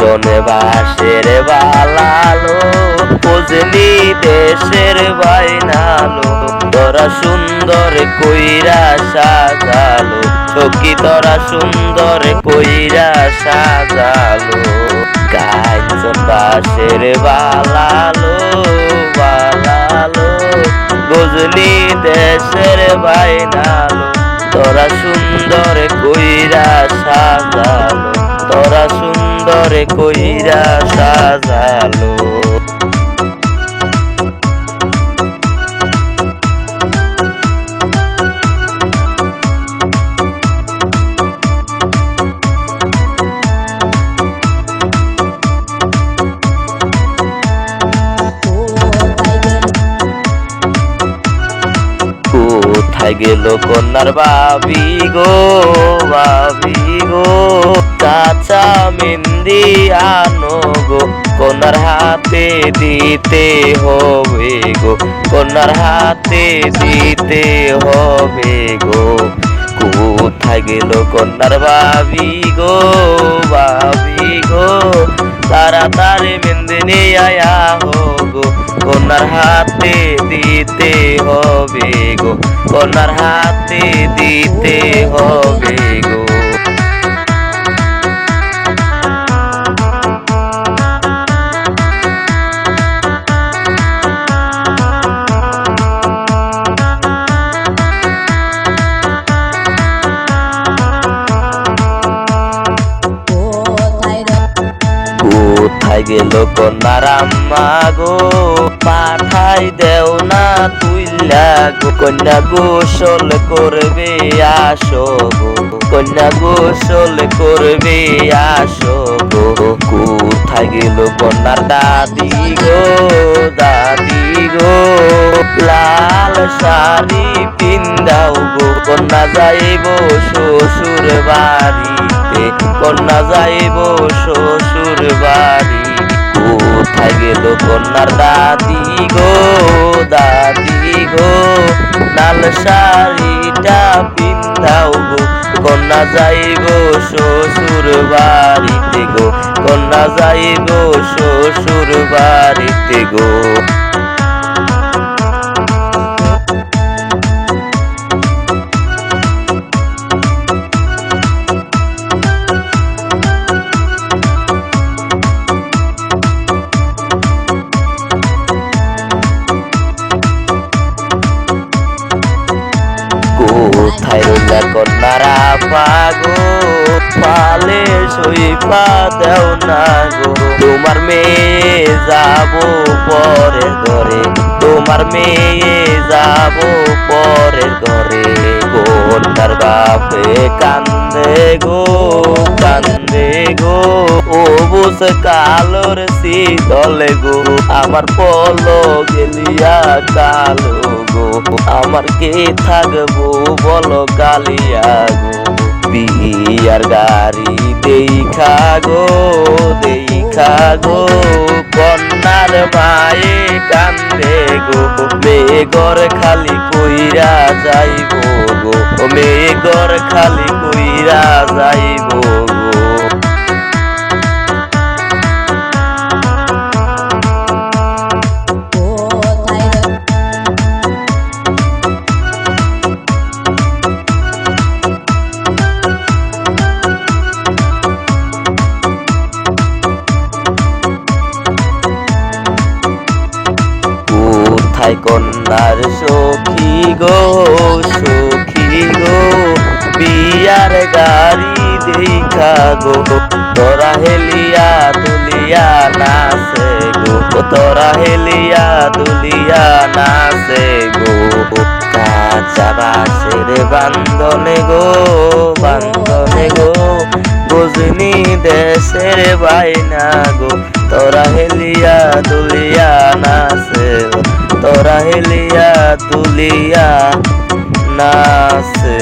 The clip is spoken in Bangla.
কাঞ্চনে বাসের বালালো বুঝলি দেশের বাইনালো তোরা সুন্দর কইরা সাজালো সখী তোরা সুন্দর কইরা সাজালো কাঞ্চন বাসের বালালো বালালো বুঝলি দেশের বাইনালো তোরা সুন্দর কইরা সাজালো তোরা সুন্দর কইরা সাজালো কোথায় গেল কন্যার বাবি গো কাঁচা মেহেন্দি আনো গো কন্যার হাতে দিতে হবে গো কন্যার হাতে দিতে হবে গো কোথায় গেল কন্যার বাবি গো তাড়াতাড়ি মেহেন্দি নিয়ে আয়া হো গো কন্যার হাতে দিতে হবে গো কন্যার হাতে দিতে হবে গো কোথায় গেল কন্যার আম্মা গো পাঠাই দেও না তুইলা গো কন্যা গোসল করবে আসো গো কন্যা গোসল করবে আসো গো কোথায় গেল কন্যার দাদি গো লাল শাড়ি পিন্দাও গো কন্যা যাইব শ্বশুর বাড়িতে কন্যা যাইব শ্বশুর বাড়ি কোথায় গেল কন্যার দাদি গো লাল শাড়িটা পিন্দাও গো কন্যা যাইব শ্বশুর বাড়িতে গো কন্যা যাইব শ্বশুর বাড়িতে গো কোথায় রইলা কন্যার আপা গো পালে সইপা দেও না গো তোমার মেয়ে যাবো পরের ঘরে তোমার মেয়ে যাবো পরের ঘরে কন্যার বাপে কান্দে গো ও বুঝ কালোর শীতলে গো আমার পলো গেলিয়া কালো গো আমার কে থাকবো বলো কালিয়া গো বিয়ার গাড়ি দেখা গো কন্যার মায়ে কান্দে গো মেঘর খালি কইরা যাইব গো মেঘর খালি কইরা যাইব গো কোথায় কন্যার সখী গো বিয়ার গাড়ি দেখা গো তোরা হেলিয়া দুলিয়া নাচে গো তোরা হেলিয়া দুলিয়া নাচে গো কাঁচা বাঁশের বান্ধনে গো বুঝনি দেশের বাইনা গো তোরা হেলিয়া দুলিয়া নাচে তোরা হেলিয়া তুলিয়া নাচে।